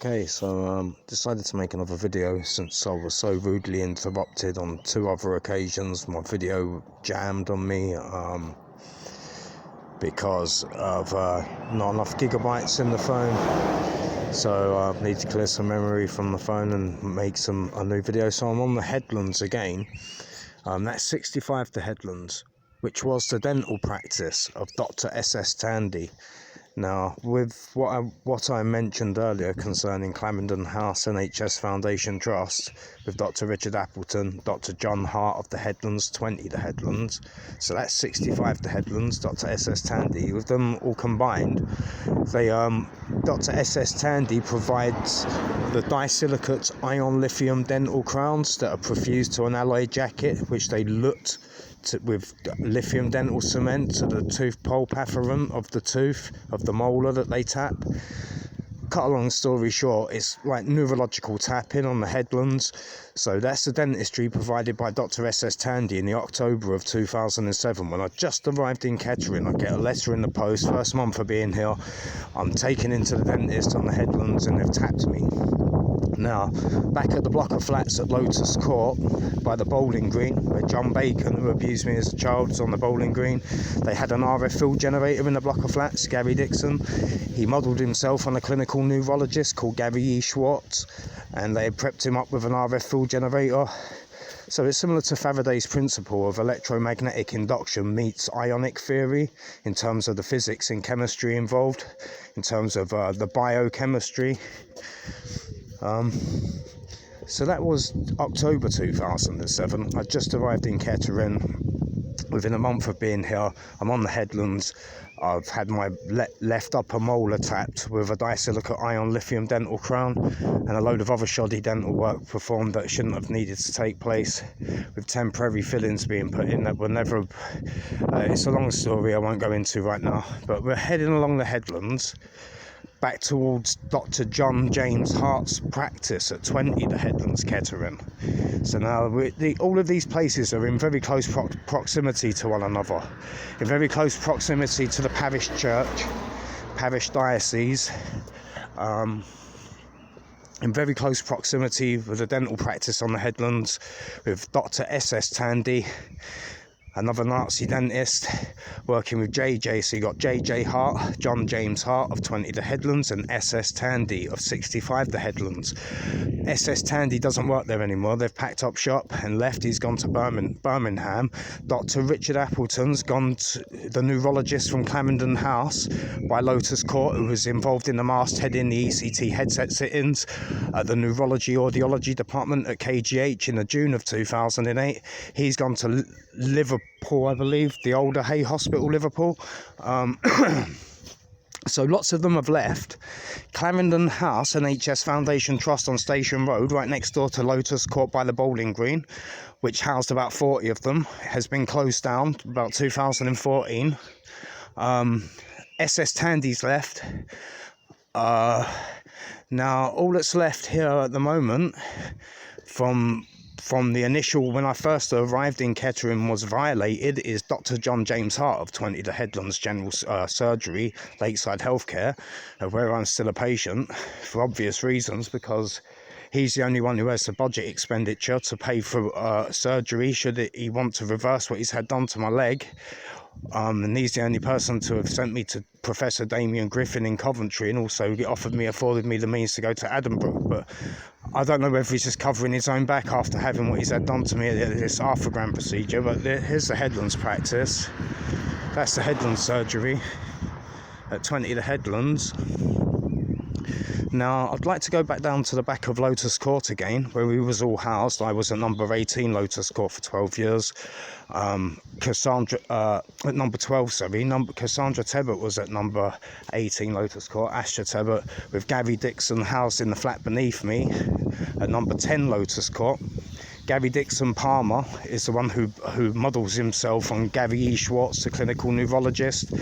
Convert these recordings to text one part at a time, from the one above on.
Okay, so decided to make another video since I was so rudely interrupted on 2 other occasions. My video jammed on me because of not enough gigabytes in the phone. So I need to clear some memory from the phone and make a new video. So I'm on the Headlands again. That's 65 to Headlands, which was the dental practice of Dr. S.S. Tandy. Now, with what I mentioned earlier concerning Clarendon House NHS Foundation Trust, with Dr. Richard Appleton, Dr. John Hart of the Headlands, 20 the Headlands, so that's 65 the Headlands, Dr. S.S. Tandy, with them all combined, Dr. S.S. Tandy provides the disilicate ion lithium dental crowns that are perfused to an alloy jacket, which they lut with lithium dental cement to the tooth pulp afferent of the tooth of the molar that they tap. Cut a long story short, it's like neurological tapping on the Headlands. So that's the dentistry provided by Dr. S.S. Tandy in the October of 2007. When I just arrived in Kettering, I get a letter in the post, first month of being here. I'm taken into the dentist on the Headlands and they've tapped me. Now, back at the block of flats at Lotus Court by the bowling green, where John Bacon, who abused me as a child, was on the bowling green, they had an RF field generator in the block of flats, Gary Dixon. He modelled himself on a clinical neurologist called Gary E. Schwartz, and they had prepped him up with an RF field generator. So it's similar to Faraday's principle of electromagnetic induction meets ionic theory in terms of the physics and chemistry involved, in terms of the biochemistry. So that was October 2007. I just arrived in Kettering. Within a month of being here, I'm on the Headlands. I've had my left upper molar tapped with a disilicate ion lithium dental crown and a load of other shoddy dental work performed that shouldn't have needed to take place, with temporary fillings being put in that were never... it's a long story I won't go into right now, but we're heading along the Headlands back towards Dr. John James Hart's practice at 20 the Headlands, Kettering. So now all of these places are in very close proximity to one another, in very close proximity to the parish church, parish diocese, in very close proximity with the dental practice on the Headlands, with Dr. S.S. Tandy, another Nazi dentist, working with JJ. So you got JJ Hart, John James Hart of 20 the Headlands, and SS Tandy of 65 the Headlands. SS Tandy doesn't work there anymore. They've packed up shop and left. He's gone to Birmingham. Dr. Richard Appleton's gone to the neurologist from Clarendon House by Lotus Court, who was involved in the masthead in the ECT headset sittings at the neurology audiology department at KGH in the June of 2008. He's gone to Liverpool, I believe, the older Hay Hospital, Liverpool. So lots of them have left. Clarendon House NHS Foundation Trust on Station Road, right next door to Lotus Court by the bowling green, which housed about 40 of them, has been closed down about 2014. SS Tandy's left. Now all that's left here at the moment from the initial, when I first arrived in Kettering was violated, is Dr. John James Hart of 20 the Headlands General Surgery, Lakeside Healthcare, where I'm still a patient for obvious reasons, because he's the only one who has the budget expenditure to pay for surgery should he want to reverse what he's had done to my leg. And he's the only person to have sent me to Professor Damien Griffin in Coventry, and also afforded me the means to go to Edinburgh. But I don't know whether he's just covering his own back after having what he's had done to me at this arthrogram procedure. But here's the Headlands practice. That's the Headlands surgery at 20 the Headlands. Now, I'd like to go back down to the back of Lotus Court again, where we was all housed. I was at number 18 Lotus Court for 12 years. Cassandra Tebbert was at number 18 Lotus Court. Astra Tebbert, with Gary Dixon housed in the flat beneath me at number 10 Lotus Court. Gary Dixon Palmer is the one who models himself on Gary E. Schwartz, the clinical neurologist.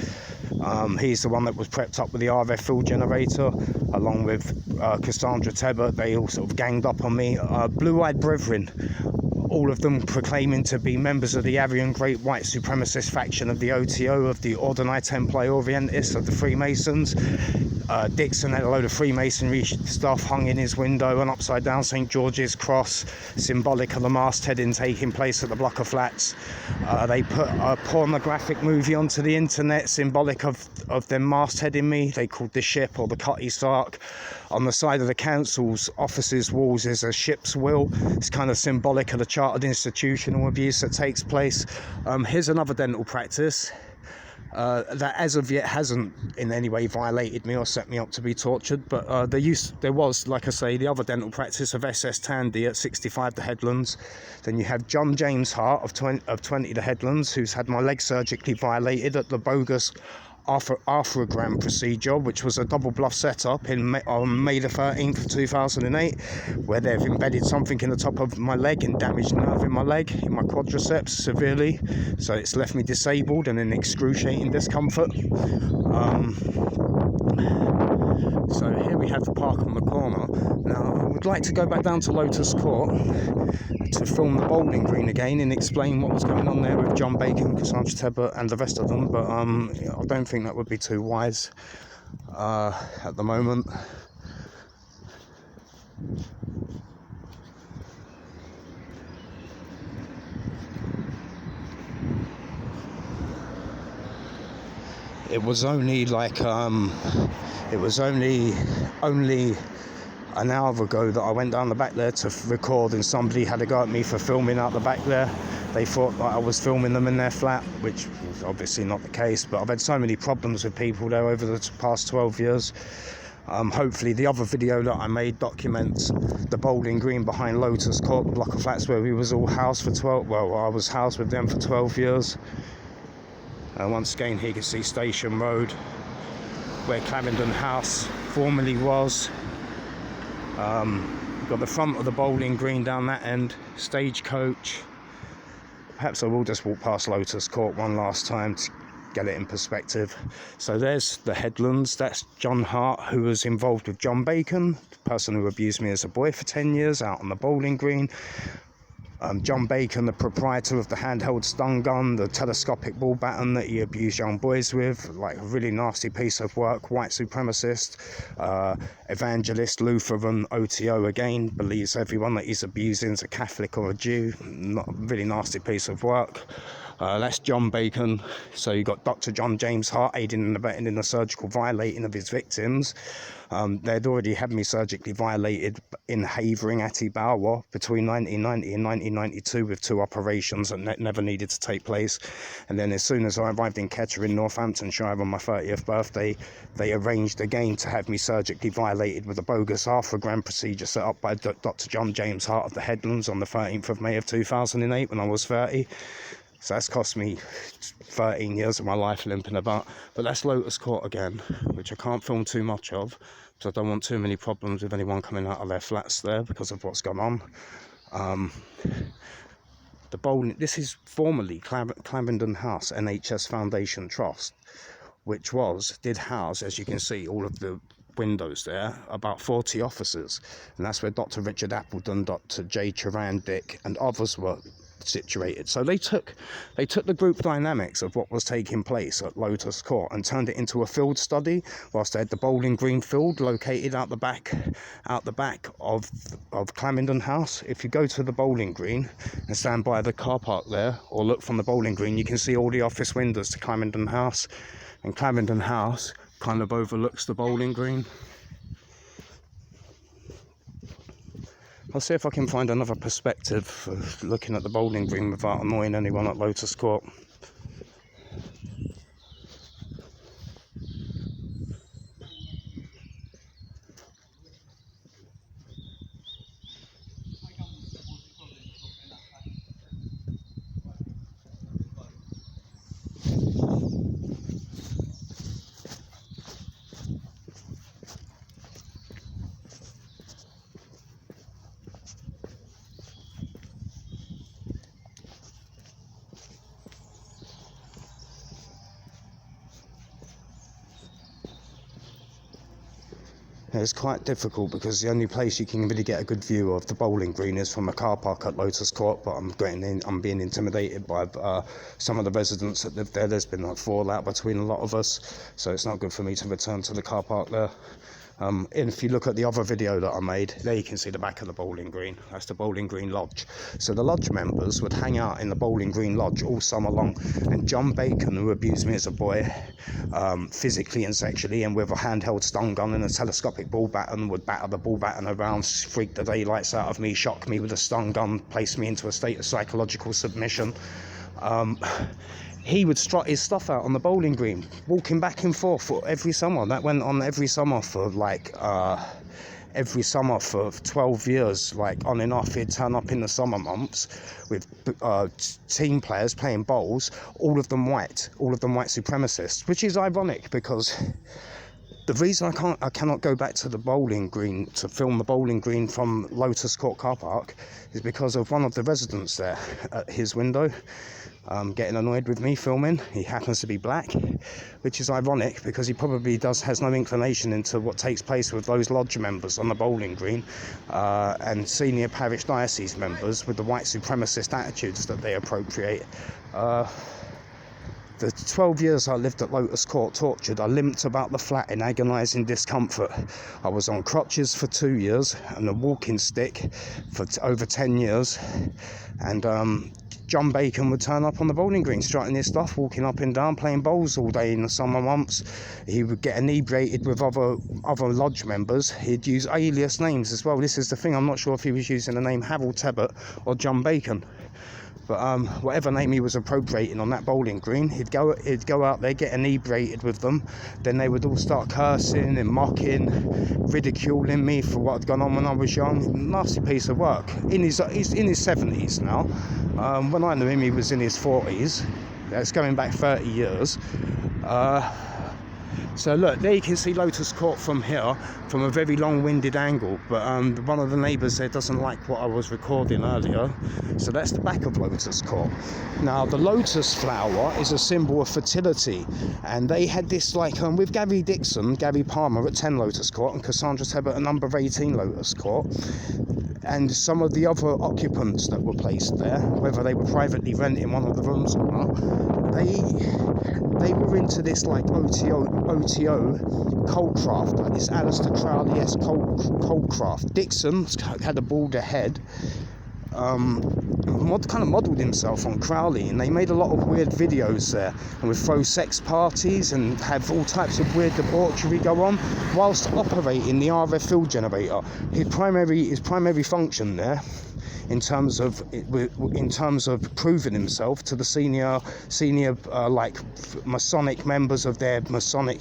He's the one that was prepped up with the RF field generator, along with Cassandra Tebbert. They all sort of ganged up on me. Blue-eyed brethren all of them proclaiming to be members of the Aryan Great White Supremacist faction of the OTO, of the Ordini Templi Orientis, of the Freemasons. Dixon had a load of Freemasonry stuff hung in his window, an upside down St George's cross, symbolic of the mastheading taking place at the block of flats. They put a pornographic movie onto the internet, symbolic of them mastheading me. They called the ship, or the Cutty Sark. On the side of the council's offices walls is a ship's will. It's kind of symbolic of the chartered institutional abuse that takes place. Here's another dental practice that as of yet hasn't in any way violated me or set me up to be tortured, but there was, like I say, the other dental practice of SS Tandy at 65 the Headlands. Then you have John James Hart of 20 the Headlands, who's had my leg surgically violated at the bogus arthrogram procedure, which was a double bluff setup on May the 13th 2008, where they've embedded something in the top of my leg and damaged nerve in my leg, in my quadriceps severely, so it's left me disabled and in excruciating discomfort. So here we have the park on the corner. Now I would like to go back down to Lotus Court to film the bowling green again and explain what was going on there with John Bacon, Cassandra Tebbert and the rest of them, but I don't think that would be too wise at the moment. It was only like it was only an hour ago that I went down the back there to record, and somebody had a go at me for filming out the back there. They thought that I was filming them in their flat, which was obviously not the case, but I've had so many problems with people there over the past 12 years. Hopefully the other video that I made documents the bowling green behind Lotus Court, the block of flats where we was all housed for 12, well, I was housed with them for 12 years. Once again, here you can see Station Road, where Clarendon House formerly was. Got the front of the bowling green down that end, Stagecoach. Perhaps I will just walk past Lotus Court one last time to get it in perspective. So there's the Headlands. That's John Hart, who was involved with John Bacon, the person who abused me as a boy for 10 years out on the bowling green. John Bacon, the proprietor of the handheld stun gun, the telescopic ball baton that he abused young boys with, like a really nasty piece of work, white supremacist, evangelist, Lutheran, OTO again, believes everyone that he's abusing is a Catholic or a Jew, not a really nasty piece of work. That's John Bacon. So you got Dr. John James Hart aiding and abetting in the surgical violating of his victims. They'd already had me surgically violated in Havering, Atty-Bower between 1990 and 1992 with 2 operations that never needed to take place. And then as soon as I arrived in Kettering, Northamptonshire on my 30th birthday, they arranged again to have me surgically violated with a bogus arthrogram procedure set up by Dr. John James Hart of the Headlands on the 13th of May of 2008 when I was 30. So that's cost me 13 years of my life limping about. But that's Lotus Court again, which I can't film too much of, because I don't want too many problems with anyone coming out of their flats there because of what's gone on. The bowling, this is formerly Clarendon House NHS Foundation Trust, which did house, as you can see, all of the windows there, about 40 officers. And that's where Dr. Richard Appleton, Dr. J. Turan Dick and others were situated. So they took the group dynamics of what was taking place at Lotus Court and turned it into a field study, whilst they had the bowling green field located out the back of Clarendon House. If you go to the bowling green and stand by the car park there, or look from the bowling green, you can see all the office windows to Clarendon House, and Clarendon House kind of overlooks the bowling green. I'll see if I can find another perspective of looking at the bowling green without annoying anyone at Lotus Court. It's quite difficult because the only place you can really get a good view of the bowling green is from a car park at Lotus Court, but I'm being intimidated by some of the residents that live there. There's been like fallout between a lot of us, so it's not good for me to return to the car park there. And if you look at the other video that I made, there you can see the back of the bowling green. That's the Bowling Green Lodge. So the lodge members would hang out in the Bowling Green Lodge all summer long, and John Bacon, who abused me as a boy, physically and sexually, and with a handheld stun gun and a telescopic ball baton, would batter the ball baton around, freak the daylights out of me, shock me with a stun gun, place me into a state of psychological submission. He would strut his stuff out on the bowling green, walking back and forth every summer. That went on every summer for 12 years, like on and off. He'd turn up in the summer months with team players playing bowls, all of them white supremacists, which is ironic because the reason I cannot go back to the bowling green to film the bowling green from Lotus Court car park is because of one of the residents there at his window getting annoyed with me filming. He happens to be black, which is ironic because he probably has no inclination into what takes place with those lodge members on the bowling green and senior parish diocese members with the white supremacist attitudes that they appropriate. The 12 years I lived at Lotus Court tortured, I limped about the flat in agonising discomfort. I was on crutches for 2 years and a walking stick for over 10 years. And John Bacon would turn up on the bowling green, strutting his stuff, walking up and down, playing bowls all day in the summer months. He would get inebriated with other lodge members. He'd use alias names as well. This is the thing, I'm not sure if he was using the name Harold Tebbert or John Bacon. But whatever name he was appropriating on that bowling green, he'd go out there, get inebriated with them. Then they would all start cursing and mocking, ridiculing me for what had gone on when I was young. Nasty piece of work. He's in his 70s now. When I knew him, he was in his 40s. That's going back 30 years. So look, there you can see Lotus Court from here, from a very long-winded angle, but one of the neighbours there doesn't like what I was recording earlier, so that's the back of Lotus Court. Now, the lotus flower is a symbol of fertility, and they had this, like, with Gary Palmer at 10 Lotus Court, and Cassandra Tebbert at number 18 Lotus Court, and some of the other occupants that were placed there, whether they were privately renting one of the rooms or not, they were into this, like, OTO cold craft, like this Aleister Crowley-esque cold craft. Dixon had a balder head, kind of modelled himself on Crowley, and they made a lot of weird videos there, and would throw sex parties and have all types of weird debauchery go on whilst operating the RF field generator. His primary function there, in terms of proving himself to the senior like Masonic members of their Masonic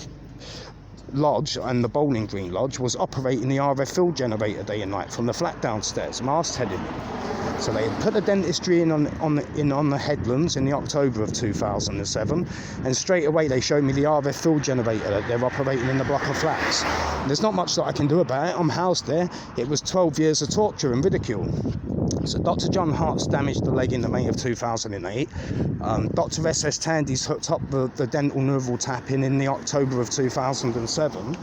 lodge and the Bowling Green Lodge, was operating the RF field generator day and night from the flat downstairs, mastheading. So they had put the dentistry in on the headlands in the October of 2007, and straight away they showed me the RF field generator that they're operating in the block of flats. There's not much that I can do about it. I'm housed there. It was 12 years of torture and ridicule. So Dr. John Hart's damaged the leg in the May of 2008. Dr. S.S. Tandy's hooked up the dental neural tapping in the October of 2007.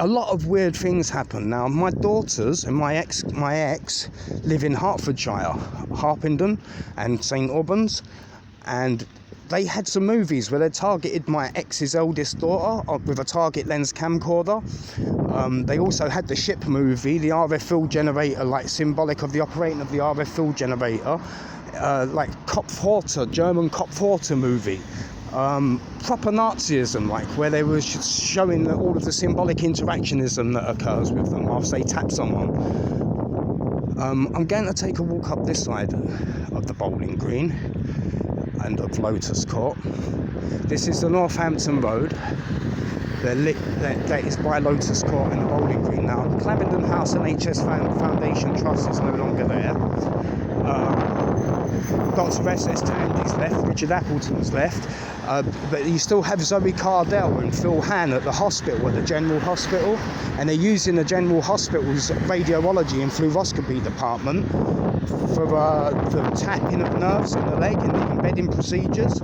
A lot of weird things happen. Now, my daughters and my ex live in Hertfordshire, Harpenden and St Albans, and they had some movies where they targeted my ex's eldest daughter with a target lens camcorder. They also had the ship movie, the RF field generator, like symbolic of the operating of the RF field generator, like German Kopfhorter movie. Proper Nazism, like where they were showing all of the symbolic interactionism that occurs with them whilst they tap someone. I'm going to take a walk up this side of the bowling green and of Lotus Court. This is the Northampton Road. That is by Lotus Court and the bowling green now. Clarendon House NHS Foundation Trust is no longer there. Dr. S.S. Tandy's left, Richard Appleton's left, but you still have Zoe Cardell and Phil Han at the hospital, at the General Hospital, and they're using the General Hospital's radiology and fluoroscopy department for tapping of nerves in the leg and the embedding procedures.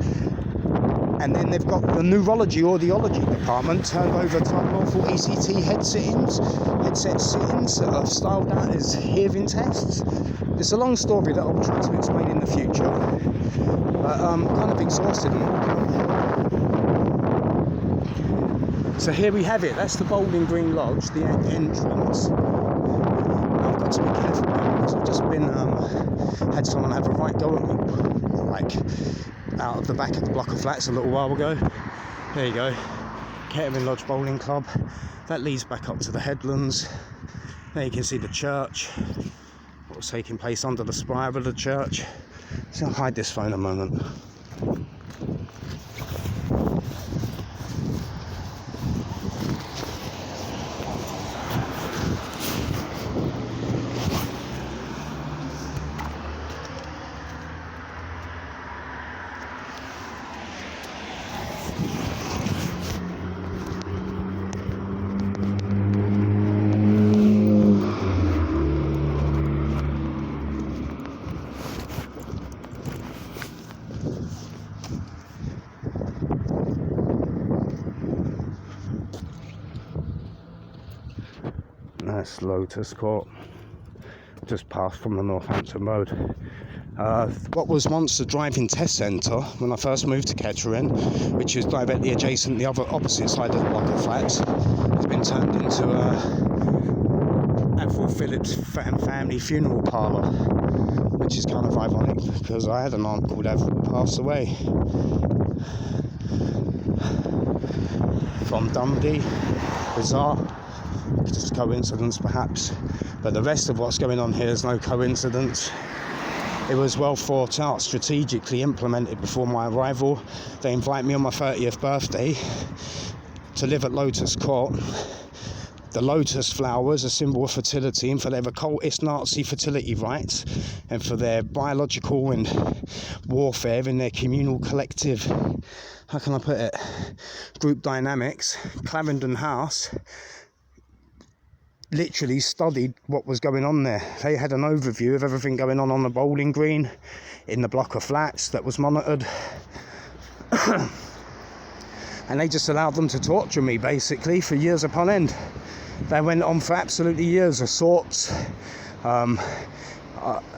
And then they've got the neurology audiology department turned over to unlawful ECT headset sittings that are styled out as hearing tests. It's a long story that I'll try to explain in the future, but I'm kind of exhausted and so here we have it. That's the Bowling Green Lodge, the entrance. I've got to be careful now because I've just been had someone have a right go at me, like out of the back of the block of flats a little while ago. There you go, Kettering Lodge Bowling Club. That leads back up to the headlands. There you can see the church, what was taking place under the spire of the church. So I'll hide this phone a moment. That's Lotus Court, just past from the Northampton Road. What was once the driving test centre when I first moved to Kettering, which is directly adjacent the opposite side of the block of flats, has been turned into Avril Phillips family funeral parlour, which is kind of ironic because I had an aunt called Avril who passed away from Dundee. Bizarre. Just coincidence perhaps, but the rest of what's going on here is no coincidence. It was well thought out, strategically implemented before my arrival. They invite me on my 30th birthday to live at Lotus Court. The lotus flowers, a symbol of fertility, and for their occultist Nazi fertility rites, and for their biological and warfare in their communal collective, how can I put it, group dynamics. Clarendon House literally studied what was going on there. They had an overview of everything going on the bowling green, in the block of flats that was monitored. And they just allowed them to torture me basically for years upon end. They went on for absolutely years. Assaults.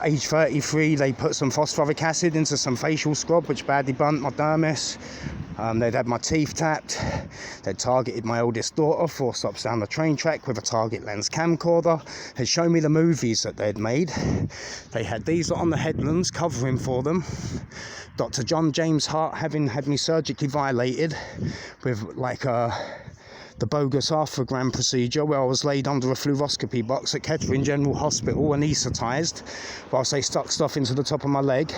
Age 33, they put some phosphoric acid into some facial scrub which badly burnt my dermis. They'd had my teeth tapped. They'd targeted my oldest daughter 4 stops down the train track with a target lens camcorder. Had shown me the movies that they'd made. They had these on the headlands covering for them. Dr. John James Hart having had me surgically violated with like the bogus arthrogram procedure where I was laid under a fluoroscopy box at Kettering General Hospital, anaesthetised, whilst they stuck stuff into the top of my leg,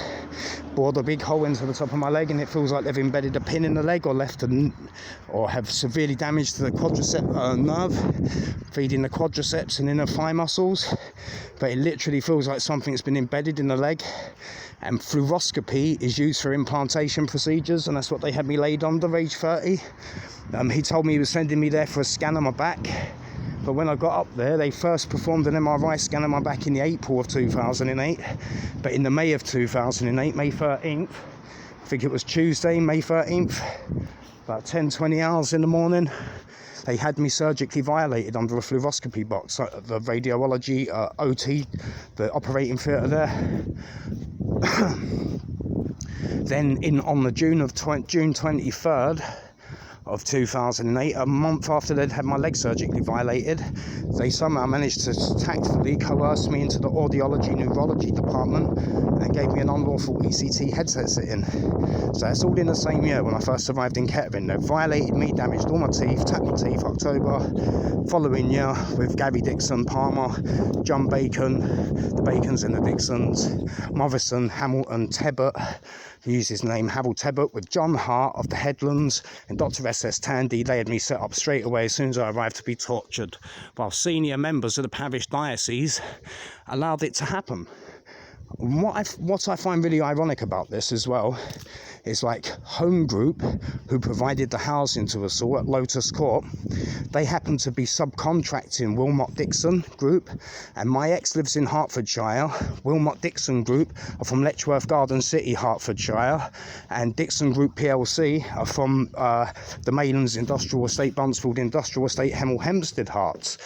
bored a big hole into the top of my leg, and it feels like they've embedded a pin in the leg or or have severely damaged the quadricep nerve, feeding the quadriceps and inner thigh muscles. But it literally feels like something's been embedded in the leg. And fluoroscopy is used for implantation procedures, and that's what they had me laid under, age 30. He told me he was sending me there for a scan on my back, but when I got up there, they first performed an MRI scan on my back in the April of 2008, but in the May of 2008, May 13th, I think it was Tuesday, May 13th, about 10-20 hours in the morning, they had me surgically violated under a fluoroscopy box, the radiology OT, the operating theatre there. Then on the June 23rd of 2008, a month after they'd had my leg surgically violated, they somehow managed to tactfully coerce me into the audiology neurology department and gave me an unlawful ECT headset sitting. So that's all in the same year when I first arrived in Kettering. They violated me, damaged all my teeth, tapped my teeth October. Following year with Gary Dixon, Palmer, John Bacon, the Bacons and the Dixons, Morrison, Hamilton, Tebbott, he used his name Harold Tebbott, with John Hart of the Headlands and Dr. S.S. Tandy. They had me set up straight away as soon as I arrived to be tortured, while senior members of the parish diocese allowed it to happen. What I find really ironic about this as well is like Home Group, who provided the housing to us all at Lotus Court. They happen to be subcontracting Wilmot Dixon Group, and my ex lives in Hertfordshire. Wilmot Dixon Group are from Letchworth Garden City, Hertfordshire, and Dixon Group PLC are from the Maylands Industrial Estate, Buncefield Industrial Estate, Hemel Hempstead, Herts.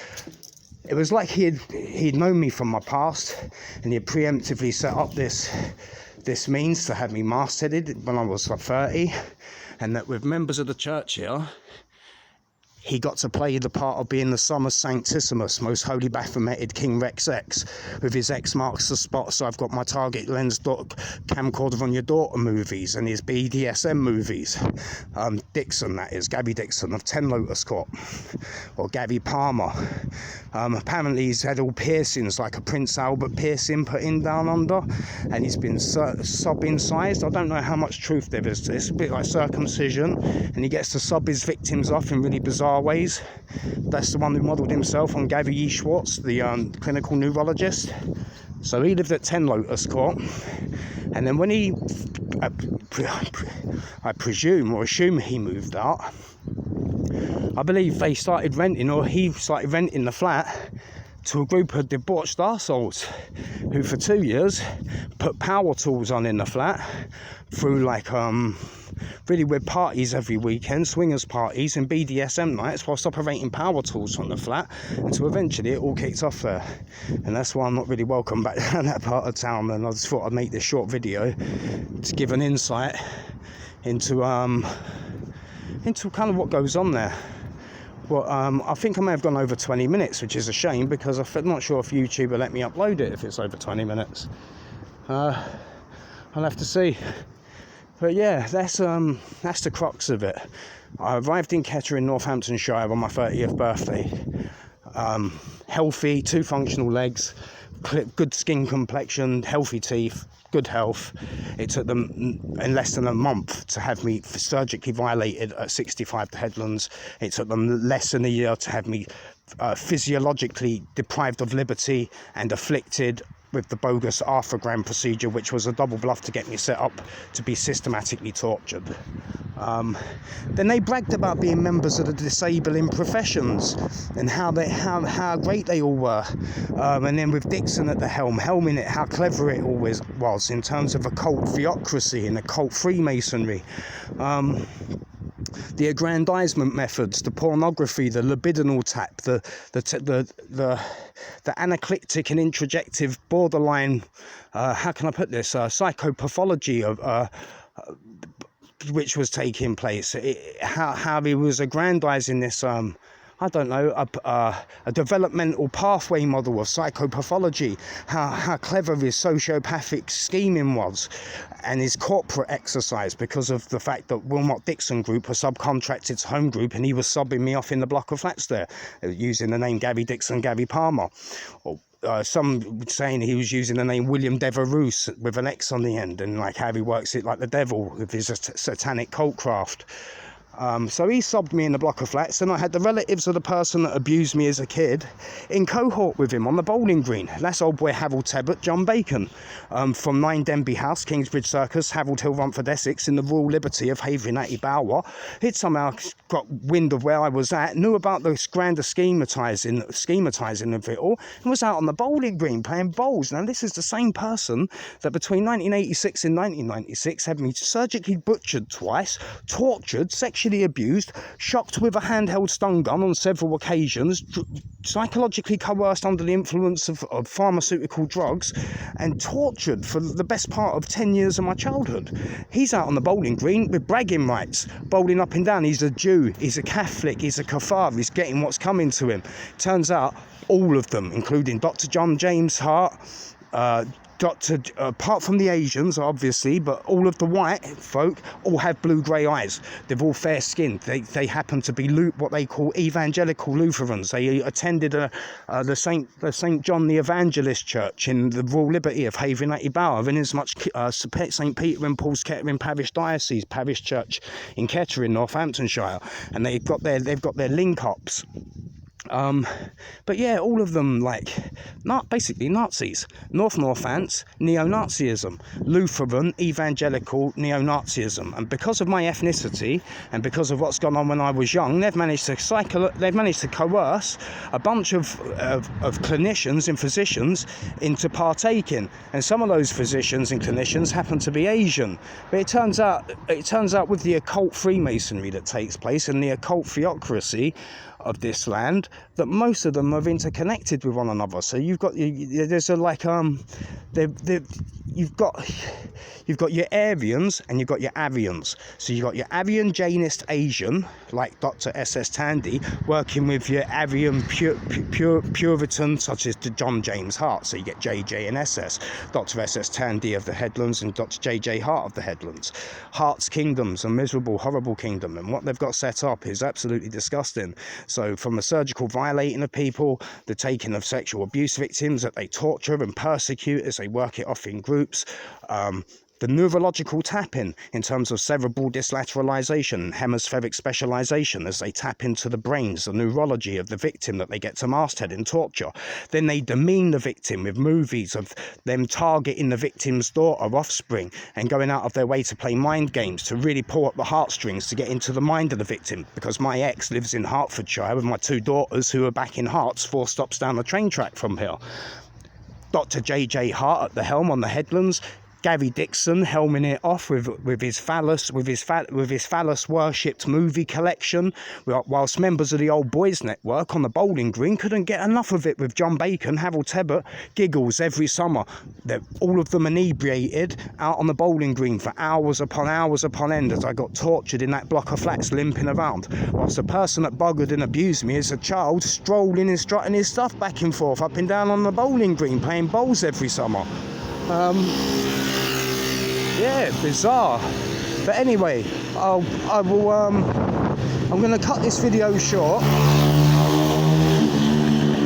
It was like he'd known me from my past, and he had preemptively set up this means to have me mastheaded when I was like 30, and that with members of the church here, he got to play the part of being the Summa Sanctissimus, most holy Baphometed King Rex X, with his X marks the spot. So I've got my target lens camcorder on your daughter movies and his BDSM movies. Dixon, that is, Gabby Dixon of 10 Lotus Court, or Gabby Palmer. Apparently he's had all piercings, like a Prince Albert piercing put in down under, and he's been sub-incised. I don't know how much truth there is to this. It's a bit like circumcision, and he gets to sub his victims off in really bizarre ways. That's the one who modelled himself on Gary E. Schwartz, the clinical neurologist. So he lived at 10 Lotus Court, and then when he, I presume or assume he moved out, I believe they started renting, or he started renting the flat to a group of debauched arseholes who for 2 years put power tools on in the flat through like really weird parties every weekend, swingers parties and BDSM nights, whilst operating power tools from the flat, until eventually it all kicked off there. And that's why I'm not really welcome back down that part of town, and I just thought I'd make this short video to give an insight into kind of what goes on there. Well, I think I may have gone over 20 minutes, which is a shame, because I'm not sure if YouTube will let me upload it if it's over 20 minutes. I'll have to see. But yeah, that's the crux of it. I arrived in Kettering, Northamptonshire on my 30th birthday. Healthy, 2 functional legs, good skin complexion, healthy teeth, good health. It took them in less than a month to have me surgically violated at 65 the Headlands. It took them less than a year to have me physiologically deprived of liberty and afflicted with the bogus arthrogram procedure, which was a double bluff to get me set up to be systematically tortured. Then they bragged about being members of the disabling professions and how great they all were. And then with Dixon at the helming it, how clever it always was in terms of occult theocracy and occult Freemasonry. The aggrandizement methods, the pornography, the libidinal tap, the anaclyptic and introjective borderline, how can I put this, psychopathology of which was taking place. How he was aggrandizing this, I don't know, a developmental pathway model of psychopathology, how clever his sociopathic scheming was, and his corporate exercise, because of the fact that Wilmot Dixon Group was subcontracted to Home Group, and he was subbing me off in the block of flats there, using the name Gary Dixon, Gary Palmer. Or, some saying he was using the name William Devereux with an X on the end, and like how he works it like the devil with his satanic cult craft. So he subbed me in the block of flats, and I had the relatives of the person that abused me as a kid in cohort with him on the bowling green. That's old boy Harold Tebbett, John Bacon, from 9 Denby House, Kingsbridge Circus, Harold Hill, Rumford, Essex, in the Royal Liberty of Havering Atty Bower. He'd somehow got wind of where I was at, knew about the grander schematizing of it all, and was out on the bowling green playing bowls. Now this is the same person that between 1986 and 1996 had me surgically butchered twice, tortured, sexually abused, shocked with a handheld stun gun on several occasions, psychologically coerced under the influence of pharmaceutical drugs, and tortured for the best part of 10 years of my childhood. He's out on the bowling green with bragging rights, bowling up and down. He's a Jew, he's a Catholic, he's a kafar, he's getting what's coming to him. Turns out all of them, including Dr. John James Hart, apart from the Asians, obviously, but all of the white folk all have blue-grey eyes. They've all fair skinned. They happen to be what they call evangelical Lutherans. They attended the St. John the Evangelist Church in the Royal Liberty of Havering Atty Bower, in as much St. Peter and Paul's Kettering Parish Diocese Parish Church in Kettering, Northamptonshire, and they've got their link-ups But yeah, all of them, like, basically Nazis. Northants, neo-Nazism. Lutheran, evangelical, neo-Nazism. And because of my ethnicity, and because of what's gone on when I was young, they've managed to coerce a bunch of clinicians and physicians into partaking. And some of those physicians and clinicians happen to be Asian. But it turns out with the occult Freemasonry that takes place and the occult theocracy of this land, that most of them are interconnected with one another. So you've got you've got your Aryans and you've got your Aryans. So you've got your Aryan Jainist Asian, like Dr. S.S. Tandy, working with your Aryan Puritan, such as John James Hart. So you get J.J. and S.S. Dr. S.S. Tandy of the Headlands and Dr. J.J. Hart of the Headlands. Hart's kingdom's a miserable, horrible kingdom, and what they've got set up is absolutely disgusting. So from the surgical violating of people, the taking of sexual abuse victims that they torture and persecute as they work it off in groups, the neurological tapping in terms of cerebral dyslateralization, hemispheric specialization as they tap into the brains, the neurology of the victim that they get to masthead in torture. Then they demean the victim with movies of them targeting the victim's daughter, offspring, and going out of their way to play mind games to really pull up the heartstrings to get into the mind of the victim. Because my ex lives in Hertfordshire with my 2 daughters who are back in Herts, 4 stops down the train track from here. Dr. J.J. Hart at the helm on the Headlands. Gary Dixon helming it off with his phallus worshipped movie collection, whilst members of the Old Boys Network on the bowling green couldn't get enough of it with John Bacon, Harold Tebbert, giggles every summer. They're all of them inebriated out on the bowling green for hours upon end as I got tortured in that block of flats limping around, whilst the person that buggered and abused me as a child strolling and strutting his stuff back and forth up and down on the bowling green playing bowls every summer. Yeah, bizarre. But anyway, I'm going to cut this video short.